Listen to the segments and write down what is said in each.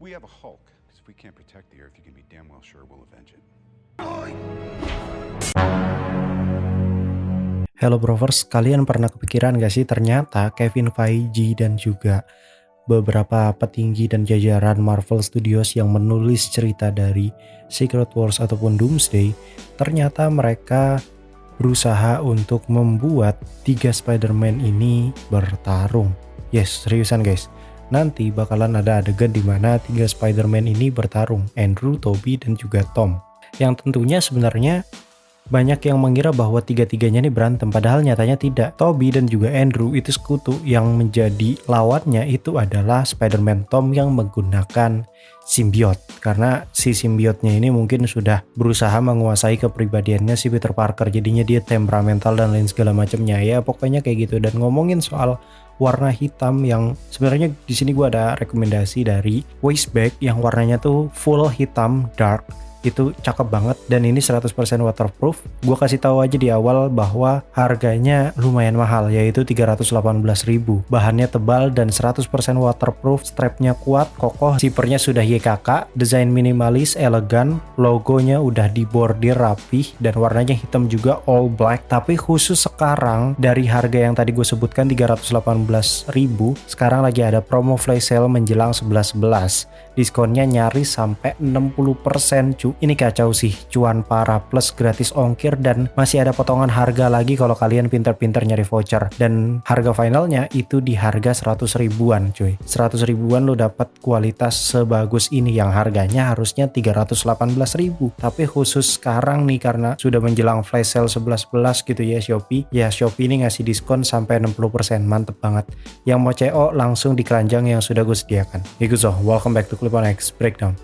We have a Hulk, because if we can't protect the Earth, you can be damn well sure we'll avenge it. Hello Brovers, kalian pernah kepikiran gak sih ternyata Kevin Feige dan juga beberapa petinggi dan jajaran Marvel Studios yang menulis cerita dari Secret Wars ataupun Doomsday, ternyata mereka berusaha untuk membuat 3 Spider-Man ini bertarung. Yes, seriusan guys. Nanti bakalan ada adegan di mana 3 Spider-Man ini bertarung, Andrew, Tobey, dan juga Tom. Yang tentunya sebenarnya banyak yang mengira bahwa tiga-tiganya ini berantem, padahal nyatanya tidak. Tobey dan juga Andrew itu sekutu, yang menjadi lawannya itu adalah Spider-Man Tom yang menggunakan simbiot. Karena si simbiotnya ini mungkin sudah berusaha menguasai kepribadiannya si Peter Parker, jadinya dia temperamental dan lain segala macamnya. Ya pokoknya kayak gitu. Dan ngomongin soal warna hitam, yang sebenarnya di sini gue ada rekomendasi dari Wastebag yang warnanya tuh full hitam dark. Itu cakep banget dan ini 100% waterproof. Gue kasih tahu aja di awal bahwa harganya lumayan mahal, yaitu 318.000. Bahannya tebal dan 100% waterproof, strapnya kuat, kokoh, zippernya sudah YKK, desain minimalis, elegan, logonya udah dibordir rapih dan warnanya hitam juga all black. Tapi khusus sekarang dari harga yang tadi gue sebutkan 318.000, sekarang lagi ada promo flash sale menjelang 11.11. Diskonnya nyaris sampai 60% cu. Ini kacau sih, cuan parah plus gratis ongkir dan masih ada potongan harga lagi kalau kalian pinter-pinter nyari voucher. Dan harga finalnya itu di harga 100 ribuan cuy. 100 ribuan lo dapat kualitas sebagus ini yang harganya harusnya 318.000. Tapi khusus sekarang nih karena sudah menjelang flash sale 11.11 gitu ya Shopee. Ya Shopee ini ngasih diskon sampai 60%, mantep banget. Yang mau CO langsung di keranjang yang sudah gue sediakan. Ikuzo, welcome back to Clip on X Breakdown.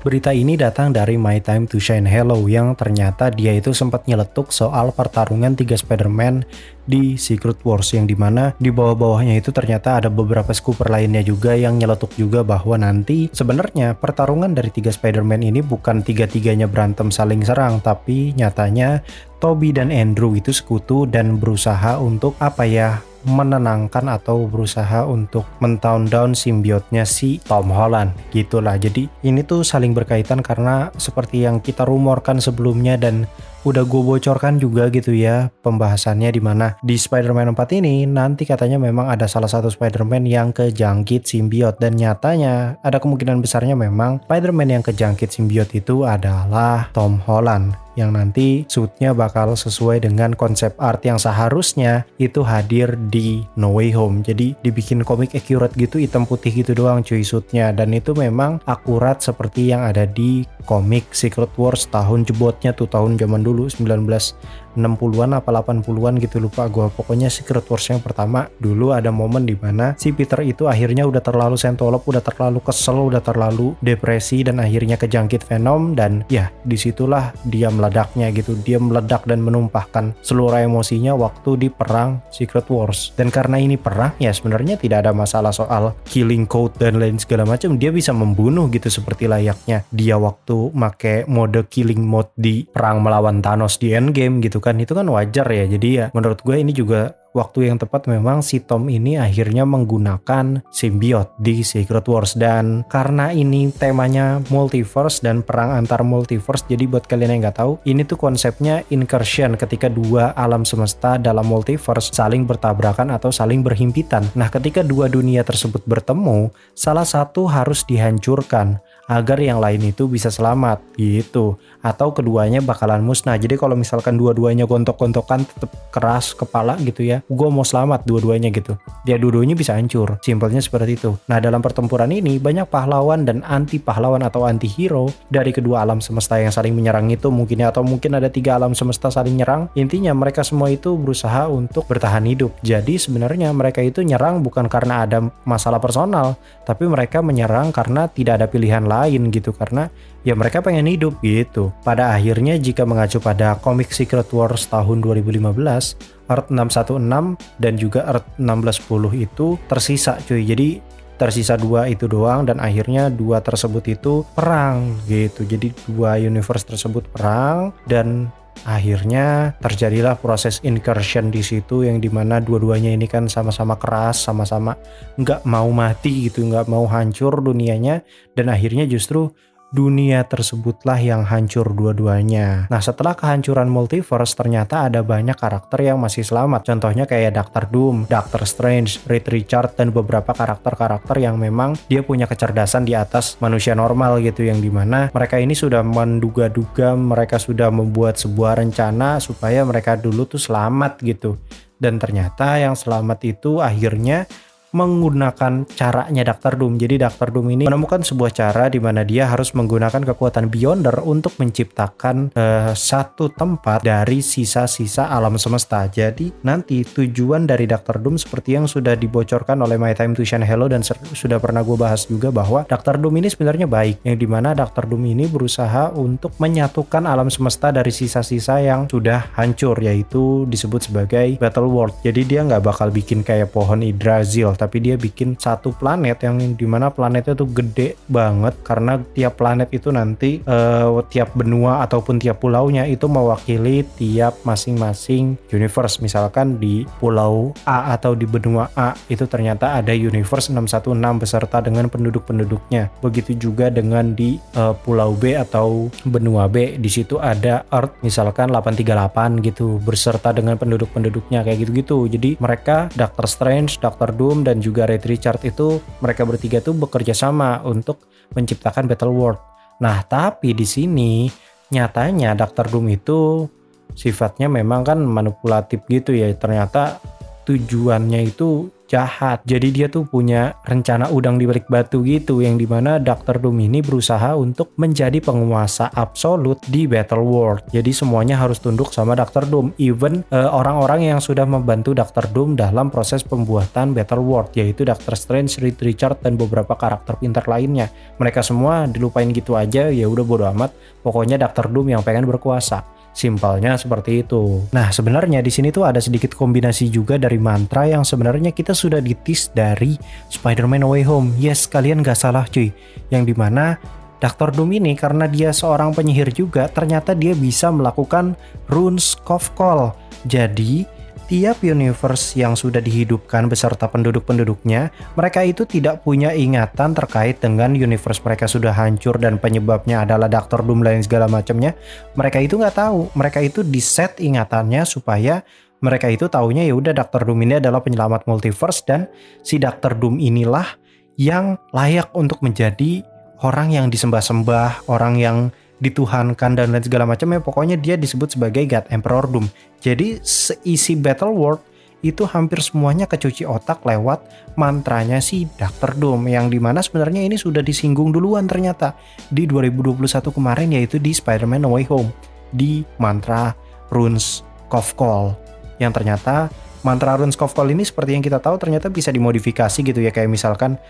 Berita ini datang dari My Time to Shine Hello yang ternyata dia itu sempat nyeletuk soal pertarungan 3 Spider-Man di Secret Wars, yang dimana di bawah-bawahnya itu ternyata ada beberapa scooper lainnya juga yang nyeletuk juga bahwa nanti sebenarnya pertarungan dari 3 Spider-Man ini bukan tiga-tiganya berantem saling serang, tapi nyatanya Tobey dan Andrew itu sekutu dan berusaha untuk menenangkan atau berusaha untuk men-tone down simbiotnya si Tom Holland gitulah. Jadi ini tuh saling berkaitan karena seperti yang kita rumorkan sebelumnya dan udah gue bocorkan juga gitu ya pembahasannya, dimana di Spider-Man 4 ini nanti katanya memang ada salah satu Spider-Man yang kejangkit simbiot, dan nyatanya ada kemungkinan besarnya memang Spider-Man yang kejangkit simbiot itu adalah Tom Holland, yang nanti suitnya bakal sesuai dengan konsep art yang seharusnya itu hadir di No Way Home. Jadi dibikin komik accurate gitu, hitam putih gitu doang cuy suitnya, dan itu memang akurat seperti yang ada di komik Secret Wars tahun jebotnya tuh, tahun zaman dulu 1960-an apa 80-an gitu lupa gue. Pokoknya Secret Wars yang pertama dulu ada momen dimana si Peter itu akhirnya udah terlalu sentolop, udah terlalu kesel, udah terlalu depresi dan akhirnya kejangkit Venom, dan ya disitulah dia meledaknya gitu. Dia meledak dan menumpahkan seluruh emosinya waktu di perang Secret Wars. Dan karena ini perang ya sebenarnya tidak ada masalah soal killing code dan lain segala macam, dia bisa membunuh gitu seperti layaknya dia waktu make mode killing mode di perang melawan Thanos di Endgame gitu kan. Itu kan wajar ya. Jadi ya menurut gue ini juga waktu yang tepat memang si Tom ini akhirnya menggunakan simbiot di Secret Wars. Dan karena ini temanya multiverse dan perang antar multiverse, jadi buat kalian yang nggak tahu, ini tuh konsepnya incursion, ketika dua alam semesta dalam multiverse saling bertabrakan atau saling berhimpitan. Nah ketika dua dunia tersebut bertemu, salah satu harus dihancurkan agar yang lain itu bisa selamat gitu, atau keduanya bakalan musnah. Jadi kalau misalkan dua-duanya gontok-gontokan tetap keras kepala gitu ya, gue mau selamat dua-duanya gitu, ya dua-duanya bisa hancur, simpelnya seperti itu. Nah dalam pertempuran ini banyak pahlawan dan anti pahlawan atau anti hero dari kedua alam semesta yang saling menyerang itu mungkin ya, atau mungkin ada 3 alam semesta saling nyerang. Intinya mereka semua itu berusaha untuk bertahan hidup. Jadi sebenarnya mereka itu nyerang bukan karena ada masalah personal, tapi mereka menyerang karena tidak ada pilihan lain gitu, karena ya mereka pengen hidup gitu. Pada akhirnya jika mengacu pada komik Secret Wars tahun 2015, Earth 616 dan juga Earth 1610 itu tersisa cuy. Jadi tersisa 2 itu doang, dan akhirnya 2 tersebut itu perang gitu. Jadi 2 universe tersebut perang, dan Akhirnya terjadilah proses incursion di situ yang dimana dua-duanya ini kan sama-sama keras, sama-sama nggak mau mati gitu, nggak mau hancur dunianya, dan akhirnya justru dunia tersebutlah yang hancur dua-duanya. Nah, setelah kehancuran multiverse ternyata ada banyak karakter yang masih selamat. Contohnya kayak Doctor Doom, Doctor Strange, Reed Richards, dan beberapa karakter-karakter yang memang dia punya kecerdasan di atas manusia normal gitu, yang dimana mereka ini sudah menduga-duga, mereka sudah membuat sebuah rencana supaya mereka dulu tuh selamat gitu. Dan ternyata yang selamat itu akhirnya menggunakan caranya Dr. Doom. Jadi Dr. Doom ini menemukan sebuah cara di mana dia harus menggunakan kekuatan Beyonder untuk menciptakan satu tempat dari sisa-sisa alam semesta. Jadi nanti tujuan dari Dr. Doom seperti yang sudah dibocorkan oleh My Time to Shine Hello dan sudah pernah gue bahas juga, bahwa Dr. Doom ini sebenarnya baik, yang dimana Dr. Doom ini berusaha untuk menyatukan alam semesta dari sisa-sisa yang sudah hancur, yaitu disebut sebagai Battle World. Jadi dia nggak bakal bikin kayak pohon Yggdrasil, tapi dia bikin satu planet yang dimana planetnya tuh gede banget, karena tiap planet itu nanti tiap benua ataupun tiap pulaunya itu mewakili tiap masing-masing universe. Misalkan di pulau A atau di benua A itu ternyata ada universe 616 beserta dengan penduduk-penduduknya. Begitu juga dengan di pulau B atau benua B, di situ ada Earth misalkan 838 gitu beserta dengan penduduk-penduduknya kayak gitu-gitu. Jadi mereka Doctor Strange, Doctor Doom, dan juga Reed Richards itu mereka bertiga tuh bekerja sama untuk menciptakan Battle World. Nah, tapi di sini nyatanya Dr. Doom itu sifatnya memang kan manipulatif gitu ya. Ternyata tujuannya itu jahat. Jadi dia tuh punya rencana udang di balik batu gitu, yang dimana Dr. Doom ini berusaha untuk menjadi penguasa absolut di Battle World. Jadi semuanya harus tunduk sama Dr. Doom. Even orang-orang yang sudah membantu Dr. Doom dalam proses pembuatan Battle World, yaitu Dr. Strange, Reed Richards, dan beberapa karakter pintar lainnya. Mereka semua dilupain gitu aja, ya udah bodo amat. Pokoknya Dr. Doom yang pengen berkuasa. Simpelnya seperti itu. Nah, sebenarnya di sini tuh ada sedikit kombinasi juga dari mantra yang sebenarnya kita sudah ditis dari Spider-Man No Way Home. Yes, kalian gak salah cuy. Yang dimana Dr. Doom ini karena dia seorang penyihir juga, ternyata dia bisa melakukan runes of call. Jadi tiap universe yang sudah dihidupkan beserta penduduk-penduduknya, mereka itu tidak punya ingatan terkait dengan universe mereka sudah hancur dan penyebabnya adalah Dr. Doom dan segala macamnya. Mereka itu nggak tahu. Mereka itu di-set ingatannya supaya mereka itu taunya ya udah Dr. Doom ini adalah penyelamat multiverse, dan si Dr. Doom inilah yang layak untuk menjadi orang yang disembah-sembah, orang yang dituhankan dan lain segala macam ya. Pokoknya dia disebut sebagai God Emperor Doom. Jadi seisi Battle World itu hampir semuanya kecuci otak lewat mantranya si Dr. Doom, yang dimana sebenarnya ini sudah disinggung duluan ternyata di 2021 kemarin, yaitu di Spider-Man No Way Home di mantra Runes of Call, yang ternyata mantra Runes of Call ini seperti yang kita tahu ternyata bisa dimodifikasi gitu ya. Kayak misalkan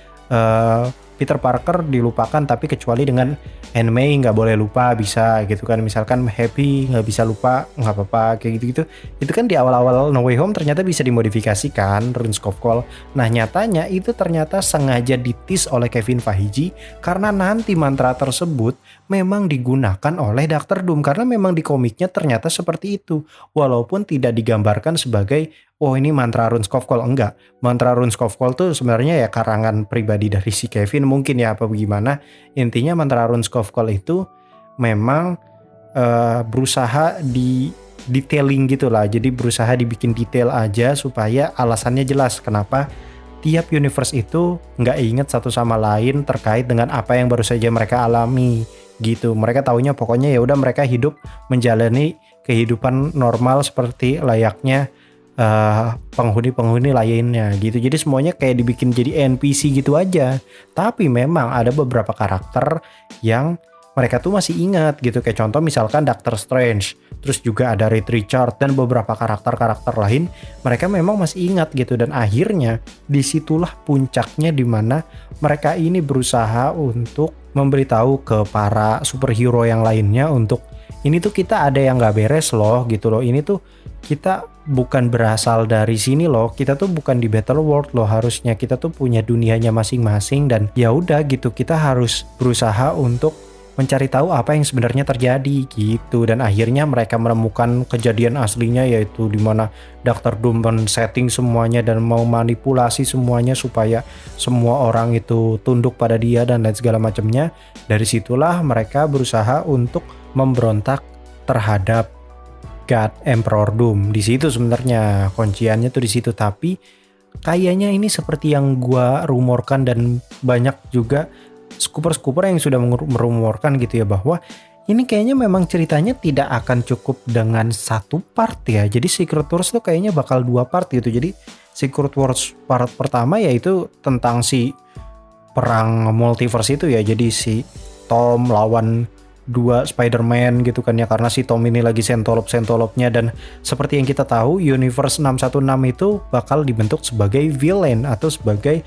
Peter Parker dilupakan, tapi kecuali dengan Aunt May nggak boleh lupa, bisa gitu kan. Misalkan Happy nggak bisa lupa, nggak apa-apa, kayak gitu-gitu. Itu kan di awal-awal No Way Home ternyata bisa dimodifikasikan Runes of Call. Nah, nyatanya itu ternyata sengaja ditis oleh Kevin Feige karena nanti mantra tersebut memang digunakan oleh Dr. Doom, karena memang di komiknya ternyata seperti itu. Walaupun tidak digambarkan sebagai oh ini mantra Runes of Call, enggak. Mantra Runes of Call tuh sebenarnya ya karangan pribadi dari si Kevin mungkin ya, apa bagaimana. Intinya mantra Runes of Call itu memang berusaha di detailing gitu lah. Jadi berusaha dibikin detail aja supaya alasannya jelas kenapa tiap universe itu nggak inget satu sama lain terkait dengan apa yang baru saja mereka alami gitu. Mereka taunya pokoknya ya udah mereka hidup menjalani kehidupan normal seperti layaknya penghuni-penghuni lainnya gitu. Jadi semuanya kayak dibikin jadi NPC gitu aja. Tapi memang ada beberapa karakter yang mereka tuh masih ingat gitu. Kayak contoh misalkan Doctor Strange, terus juga ada Reed Richards dan beberapa karakter-karakter lain. Mereka memang masih ingat gitu, dan akhirnya disitulah puncaknya dimana mereka ini berusaha untuk memberitahu ke para superhero yang lainnya untuk ini tuh kita ada yang gak beres loh gitu loh. Ini tuh kita bukan berasal dari sini loh. Kita tuh bukan di Battle World loh harusnya. Kita tuh punya dunianya masing-masing, dan ya udah gitu kita harus berusaha untuk mencari tahu apa yang sebenarnya terjadi gitu, dan akhirnya mereka menemukan kejadian aslinya, yaitu dimana Dr. Doom men-setting semuanya dan mau manipulasi semuanya supaya semua orang itu tunduk pada dia dan lain segala macamnya. Dari situlah mereka berusaha untuk memberontak terhadap God Emperor Doom. Di situ sebenarnya kunciannya tuh di situ, tapi kayaknya ini seperti yang gua rumorkan dan banyak juga skuper-skuper yang sudah merumorkan gitu ya, bahwa ini kayaknya memang ceritanya tidak akan cukup dengan satu part ya. Jadi Secret Wars tuh kayaknya bakal 2 part gitu. Jadi Secret Wars part pertama yaitu tentang si perang multiverse itu ya. Jadi si Tom lawan 2 Spider-Man gitu kan ya, karena si Tom ini lagi sentolop-sentolopnya, dan seperti yang kita tahu Universe 616 itu bakal dibentuk sebagai villain atau sebagai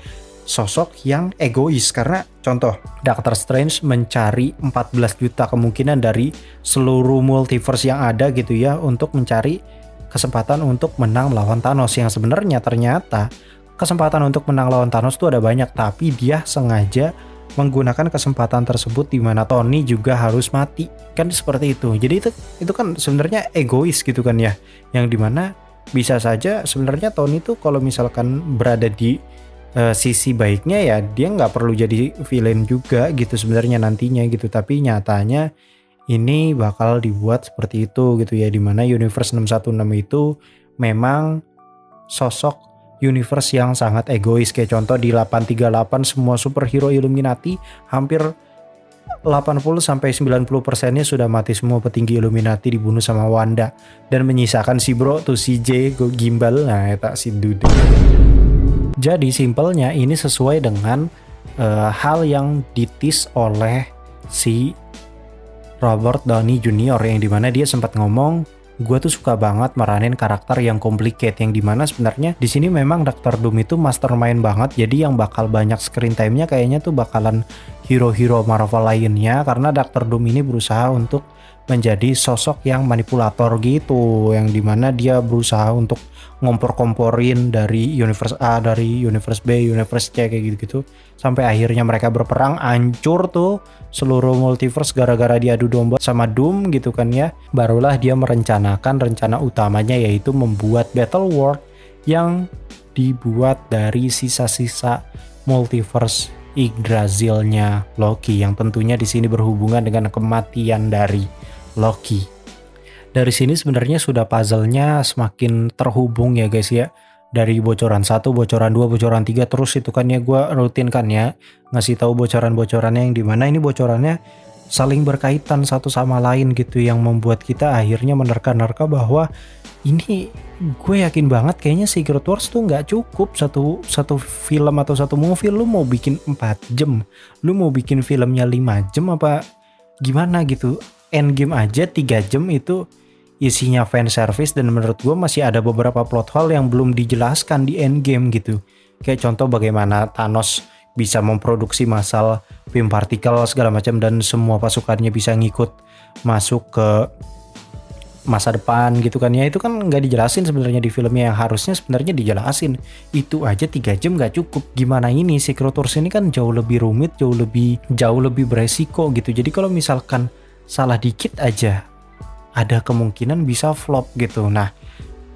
sosok yang egois, karena contoh Doctor Strange mencari 14 juta kemungkinan dari seluruh multiverse yang ada gitu ya untuk mencari kesempatan untuk menang melawan Thanos, yang sebenarnya ternyata kesempatan untuk menang lawan Thanos tuh ada banyak, tapi dia sengaja menggunakan kesempatan tersebut di mana Tony juga harus mati, kan seperti itu. Jadi itu kan sebenarnya egois gitu kan ya, yang dimana bisa saja sebenarnya Tony tuh kalau misalkan berada di sisi baiknya ya dia nggak perlu jadi villain juga gitu sebenarnya nantinya gitu, tapi nyatanya ini bakal dibuat seperti itu gitu ya, dimana Universe 616 itu memang sosok universe yang sangat egois. Kayak contoh di 838 semua superhero Illuminati hampir 80-90% sudah mati semua, petinggi Illuminati dibunuh sama Wanda dan menyisakan si bro tuh si J gimbal, nah eta si Dude. Jadi simpelnya ini sesuai dengan hal yang ditis oleh si Robert Downey Jr. yang dimana dia sempat ngomong, gue tuh suka banget meranin karakter yang complicated, yang dimana sebenarnya di sini memang Dr. Doom itu mastermind banget. Jadi yang bakal banyak screen time-nya kayaknya tuh bakalan hero-hero Marvel lainnya, karena Dr. Doom ini berusaha untuk menjadi sosok yang manipulator gitu, yang dimana dia berusaha untuk ngompor-komporin dari universe A, dari universe B, universe C kayak gitu-gitu, sampai akhirnya mereka berperang, hancur tuh seluruh multiverse gara-gara diadu domba sama Doom gitu kan ya. Barulah dia merencanakan rencana utamanya, yaitu membuat Battle World yang dibuat dari sisa-sisa multiverse Yggdrasil-nya Loki, yang tentunya di sini berhubungan dengan kematian dari Loki. Dari sini sebenarnya sudah puzzle-nya semakin terhubung ya guys ya. Dari bocoran 1, bocoran 2, bocoran 3 terus itu kan ya, gue rutin kan ya ngasih tahu bocoran-bocorannya, yang dimana ini bocorannya saling berkaitan satu sama lain gitu, yang membuat kita akhirnya menerka-nerka bahwa ini, gue yakin banget kayaknya Secret Wars tuh nggak cukup satu film atau satu movie. Lu mau bikin 4 jam, lu mau bikin filmnya 5 jam apa gimana gitu. Endgame aja 3 jam itu isinya fan service, dan menurut gue masih ada beberapa plot hole yang belum dijelaskan di Endgame gitu. Kayak contoh bagaimana Thanos bisa memproduksi masal beam particle segala macam dan semua pasukannya bisa ngikut masuk ke masa depan gitu kan ya. Itu kan nggak dijelasin sebenarnya di filmnya, yang harusnya sebenarnya dijelasin. Itu aja 3 jam nggak cukup. Gimana ini Secret Wars ini kan jauh lebih rumit, jauh lebih beresiko gitu. Jadi kalau misalkan salah dikit aja ada kemungkinan bisa flop gitu. Nah,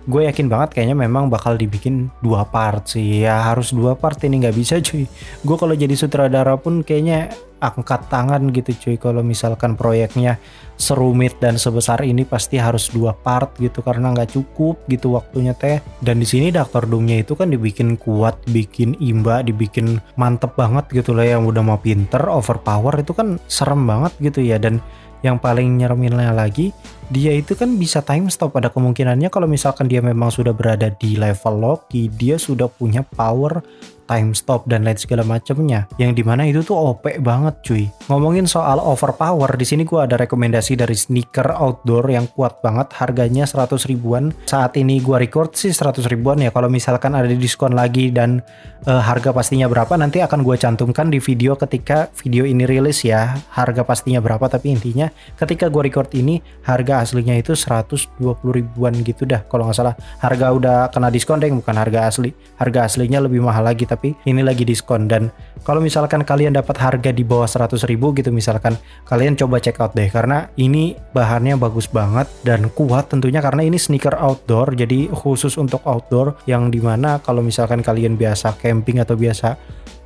gue yakin banget kayaknya memang bakal dibikin 2 part sih. Ya harus 2 part, ini nggak bisa cuy. Gue kalau jadi sutradara pun kayaknya angkat tangan gitu cuy, kalau misalkan proyeknya serumit dan sebesar ini pasti harus 2 part gitu, karena nggak cukup gitu waktunya teh. Dan di sini Dr. Doom-nya itu kan dibikin kuat, bikin imba, dibikin mantep banget gitu lah, yang udah mau pinter, overpower itu kan serem banget gitu ya. Dan yang paling nyereminnya lagi, dia itu kan bisa time stop. Ada kemungkinannya kalau misalkan dia memang sudah berada di level Loki, dia sudah punya power time stop dan lain segala macamnya, yang dimana itu tuh OP banget cuy. Ngomongin soal overpower, di sini gua ada rekomendasi dari sneaker outdoor yang kuat banget, harganya 100 ribuan. Saat ini gua record sih 100 ribuan ya. Kalau misalkan ada diskon lagi dan harga pastinya berapa nanti akan gua cantumkan di video ketika video ini rilis ya, harga pastinya berapa. Tapi intinya ketika gua record ini harga aslinya itu 120 ribuan gitu dah kalau nggak salah. Harga udah kena diskon deh, bukan harga asli. Harga aslinya lebih mahal lagi, tapi ini lagi diskon. Dan kalau misalkan kalian dapat harga di bawah 100 ribu gitu misalkan, kalian coba check out deh, karena ini bahannya bagus banget dan kuat tentunya, karena ini sneaker outdoor, jadi khusus untuk outdoor, yang dimana kalau misalkan kalian biasa camping atau biasa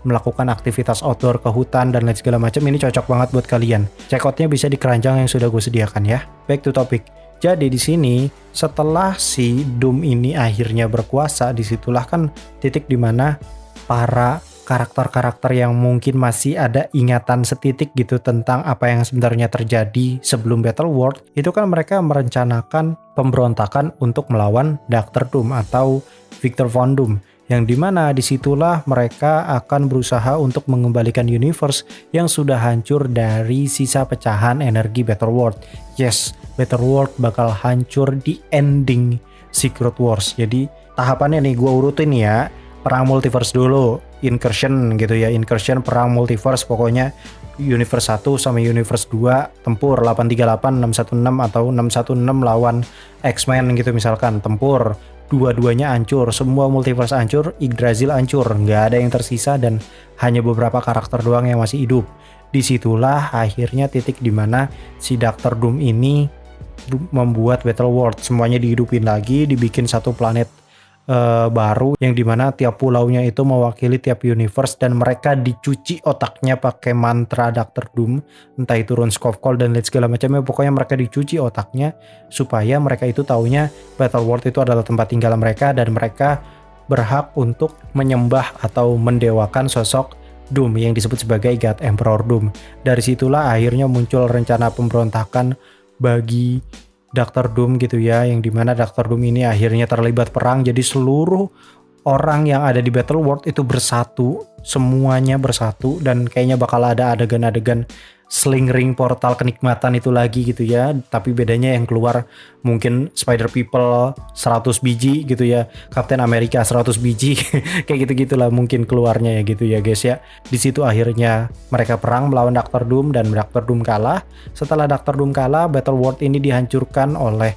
melakukan aktivitas outdoor ke hutan dan lain segala macam, ini cocok banget buat kalian. Check outnya bisa di keranjang yang sudah gue sediakan ya. Back to topic. Jadi di sini setelah si Doom ini akhirnya berkuasa, disitulah kan titik dimana para karakter-karakter yang mungkin masih ada ingatan setitik gitu tentang apa yang sebenarnya terjadi sebelum Battle World, itu kan mereka merencanakan pemberontakan untuk melawan Dr. Doom atau Victor Von Doom, yang dimana disitulah mereka akan berusaha untuk mengembalikan universe yang sudah hancur dari sisa pecahan energi Battle World. Yes, Battle World bakal hancur di ending Secret Wars. Jadi tahapannya nih gue urutin ya. Perang multiverse dulu, incursion gitu ya, incursion, perang multiverse, pokoknya universe 1 sama universe 2 tempur 838, 616 atau 616 lawan X-Men gitu misalkan, tempur. Dua-duanya hancur, semua multiverse hancur, Yggdrasil hancur, nggak ada yang tersisa dan hanya beberapa karakter doang yang masih hidup. Disitulah akhirnya titik dimana si Dr. Doom ini membuat Battle World, semuanya dihidupin lagi, dibikin satu planet baru yang dimana tiap pulaunya itu mewakili tiap universe, dan mereka dicuci otaknya pakai mantra Dr. Doom, entah itu Runes of Cold dan lain segala macamnya. Pokoknya mereka dicuci otaknya supaya mereka itu taunya Battle World itu adalah tempat tinggal mereka, dan mereka berhak untuk menyembah atau mendewakan sosok Doom yang disebut sebagai God Emperor Doom. Dari situlah akhirnya muncul rencana pemberontakan bagi Dr. Doom gitu ya, yang dimana Dr. Doom ini akhirnya terlibat perang, jadi seluruh orang yang ada di Battle World itu bersatu, semuanya bersatu, dan kayaknya bakal ada adegan-adegan sling ring portal kenikmatan itu lagi gitu ya, tapi bedanya yang keluar mungkin Spider People 100 biji gitu ya, Captain America 100 biji kayak gitu-gitulah mungkin keluarnya ya gitu ya guys ya. Di situ akhirnya mereka perang melawan Dr. Doom dan Dr. Doom kalah. Setelah Dr. Doom kalah, Battle World ini dihancurkan oleh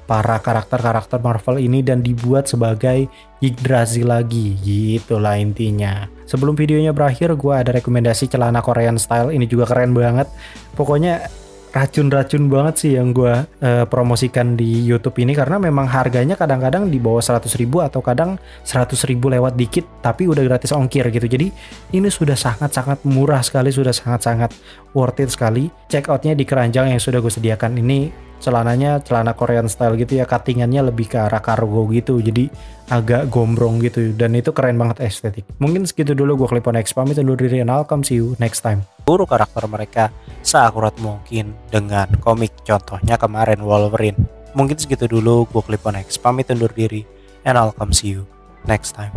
para karakter-karakter Marvel ini dan dibuat sebagai Yggdrasil lagi, gitulah intinya. Sebelum videonya berakhir, gue ada rekomendasi celana Korean style, ini juga keren banget. Pokoknya racun-racun banget sih yang gue promosikan di YouTube ini, karena memang harganya kadang-kadang di bawah 100 ribu atau kadang 100 ribu lewat dikit, tapi udah gratis ongkir gitu. Jadi ini sudah sangat-sangat murah sekali, sudah sangat-sangat worth it sekali. Check outnya di keranjang yang sudah gue sediakan. Ini celananya celana Korean style gitu ya, cuttingannya lebih ke arah cargo gitu, jadi agak gombrong gitu, dan itu keren banget estetik. Mungkin segitu dulu, gue Clipon X pamit undur diri, and I'll come see you next time. Seluruh karakter mereka seakurat mungkin dengan komik, contohnya kemarin Wolverine. Mungkin segitu dulu, gue Clipon X pamit undur diri, and I'll come see you next time.